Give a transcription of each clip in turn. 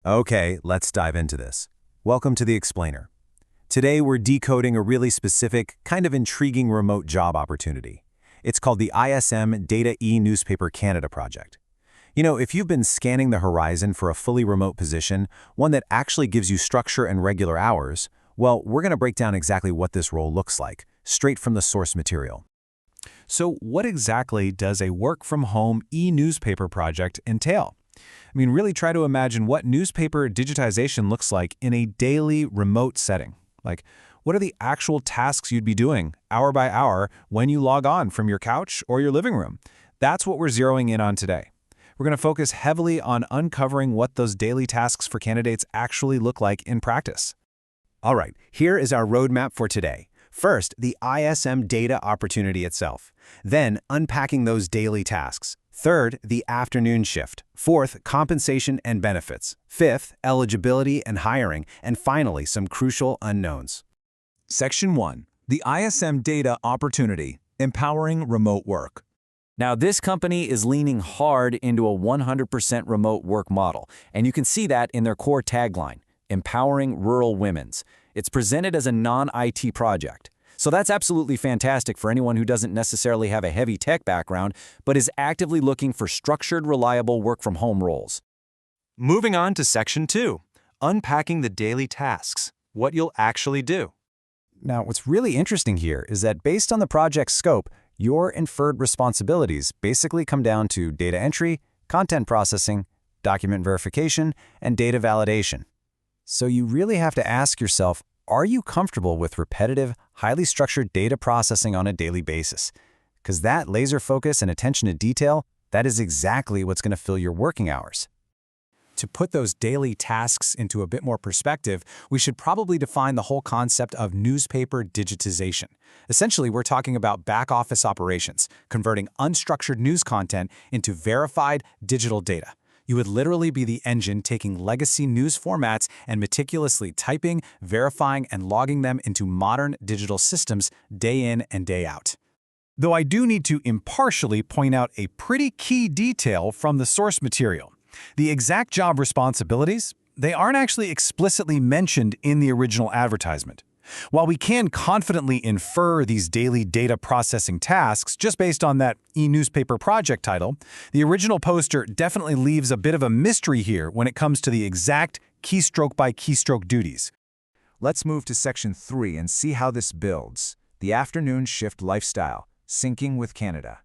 Okay, let's dive into this. Welcome to the Explainer. Today we're decoding a really specific, kind of intriguing remote job opportunity. It's called the ISM Data E-Newspaper Canada project. You know, if you've been scanning the horizon for a fully remote position, one that actually gives you structure and regular hours, well, we're going to break down exactly what this role looks like, straight from the source material. So what exactly does a work-from-home e-newspaper project entail? Really try to imagine what newspaper digitization looks like in a daily remote setting. Like, what are the actual tasks you'd be doing, hour by hour, when you log on from your couch or your living room? That's what we're zeroing in on today. We're going to focus heavily on uncovering what those daily tasks for candidates actually look like in practice. All right, here is our roadmap for today. First, the ISM data opportunity itself. Then, unpacking those daily tasks. Third, the afternoon shift. Fourth, compensation and benefits. Fifth, eligibility and hiring. And finally, some crucial unknowns. Section 1. The ISM Data Opportunity, Empowering Remote Work. Now, this company is leaning hard into a 100% remote work model, and you can see that in their core tagline, Empowering Rural Women's. It's presented as a non-IT project. So that's absolutely fantastic for anyone who doesn't necessarily have a heavy tech background, but is actively looking for structured, reliable work-from-home roles. Moving on to Section 2. Unpacking the daily tasks, what you'll actually do. Now, what's really interesting here is that based on the project's scope, your inferred responsibilities basically come down to data entry, content processing, document verification, and data validation. So you really have to ask yourself, are you comfortable with repetitive, highly structured data processing on a daily basis? Because that laser focus and attention to detail, that is exactly what's going to fill your working hours. To put those daily tasks into a bit more perspective, we should probably define the whole concept of newspaper digitization. Essentially, we're talking about back-office operations, converting unstructured news content into verified digital data. You would literally be the engine taking legacy news formats and meticulously typing, verifying, and logging them into modern digital systems day in and day out. Though I do need to impartially point out a pretty key detail from the source material. The exact job responsibilities, they aren't actually explicitly mentioned in the original advertisement. While we can confidently infer these daily data processing tasks just based on that e-newspaper project title, the original poster definitely leaves a bit of a mystery here when it comes to the exact keystroke-by-keystroke duties. Let's move to Section 3 and see how this builds. The afternoon shift lifestyle, syncing with Canada.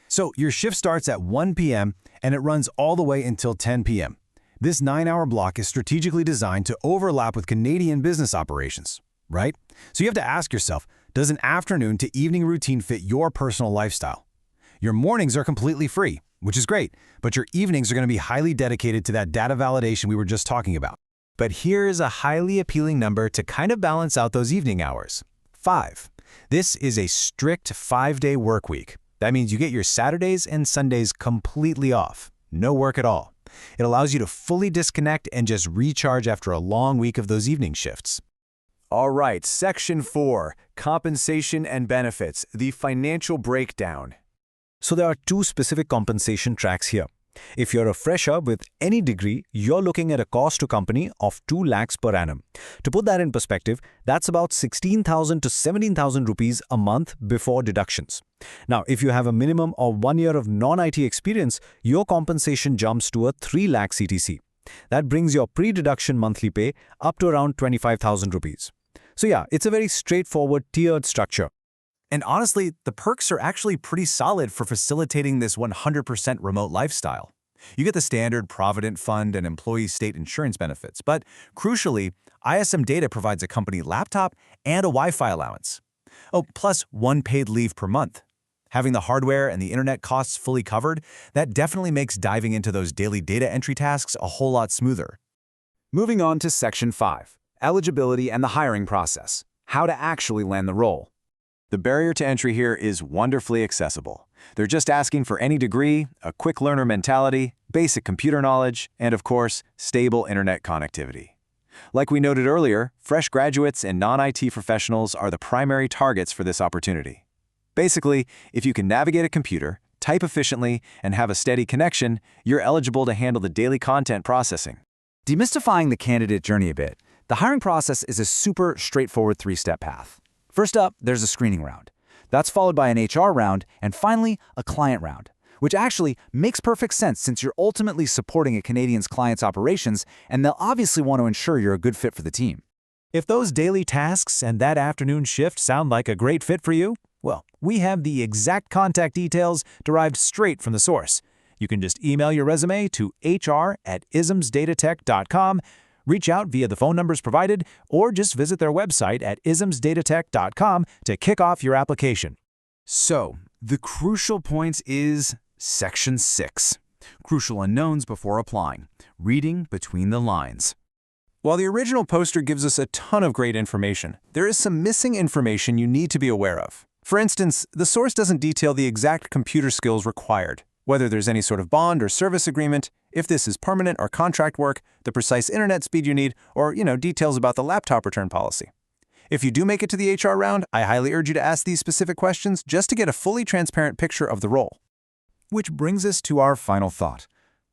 So your shift starts at 1 p.m. and it runs all the way until 10 p.m. This 9-hour block is strategically designed to overlap with Canadian business operations, right? So you have to ask yourself, does an afternoon to evening routine fit your personal lifestyle? Your mornings are completely free, which is great, but your evenings are going to be highly dedicated to that data validation we were just talking about. But here is a highly appealing number to kind of balance out those evening hours. 5. This is a strict 5-day work week. That means you get your Saturdays and Sundays completely off. No work at all. It allows you to fully disconnect and just recharge after a long week of those evening shifts. All right, Section 4, Compensation and Benefits, the financial breakdown. So there are 2 specific compensation tracks here. If you're a fresher with any degree, you're looking at a cost to company of 2 lakhs per annum. To put that in perspective, that's about 16,000 to 17,000 rupees a month before deductions. Now, if you have a minimum of 1 year of non-IT experience, your compensation jumps to a 3 lakh CTC. That brings your pre-deduction monthly pay up to around 25,000 rupees. So yeah, it's a very straightforward tiered structure. And honestly, the perks are actually pretty solid for facilitating this 100% remote lifestyle. You get the standard Provident Fund and employee state insurance benefits, but crucially, ISM Data provides a company laptop and a Wi-Fi allowance. Oh, plus 1 paid leave per month. Having the hardware and the internet costs fully covered, that definitely makes diving into those daily data entry tasks a whole lot smoother. Moving on to Section 5, Eligibility and the hiring process, how to actually land the role. The barrier to entry here is wonderfully accessible. They're just asking for any degree, a quick learner mentality, basic computer knowledge, and of course, stable internet connectivity. Like we noted earlier, fresh graduates and non-IT professionals are the primary targets for this opportunity. Basically, if you can navigate a computer, type efficiently, and have a steady connection, you're eligible to handle the daily content processing. Demystifying the candidate journey a bit, the hiring process is a super straightforward 3-step path. First up, there's a screening round. That's followed by an HR round, and finally, a client round, which actually makes perfect sense since you're ultimately supporting a Canadian's client's operations, and they'll obviously want to ensure you're a good fit for the team. If those daily tasks and that afternoon shift sound like a great fit for you, well, we have the exact contact details derived straight from the source. You can just email your resume to hr@ismsdatatech.com, reach out via the phone numbers provided, or just visit their website at ismsdatatech.com to kick off your application. So, the crucial point is Section 6. Crucial unknowns before applying. Reading between the lines. While the original poster gives us a ton of great information, there is some missing information you need to be aware of. For instance, the source doesn't detail the exact computer skills required, whether there's any sort of bond or service agreement, if this is permanent or contract work, the precise internet speed you need, or, details about the laptop return policy. If you do make it to the HR round, I highly urge you to ask these specific questions just to get a fully transparent picture of the role. Which brings us to our final thought.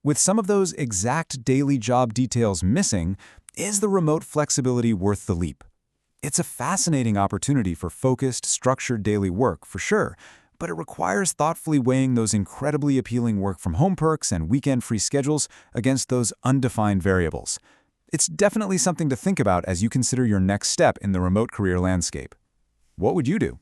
With some of those exact daily job details missing, is the remote flexibility worth the leap? It's a fascinating opportunity for focused, structured daily work, for sure, but it requires thoughtfully weighing those incredibly appealing work-from-home perks and weekend-free schedules against those undefined variables. It's definitely something to think about as you consider your next step in the remote career landscape. What would you do?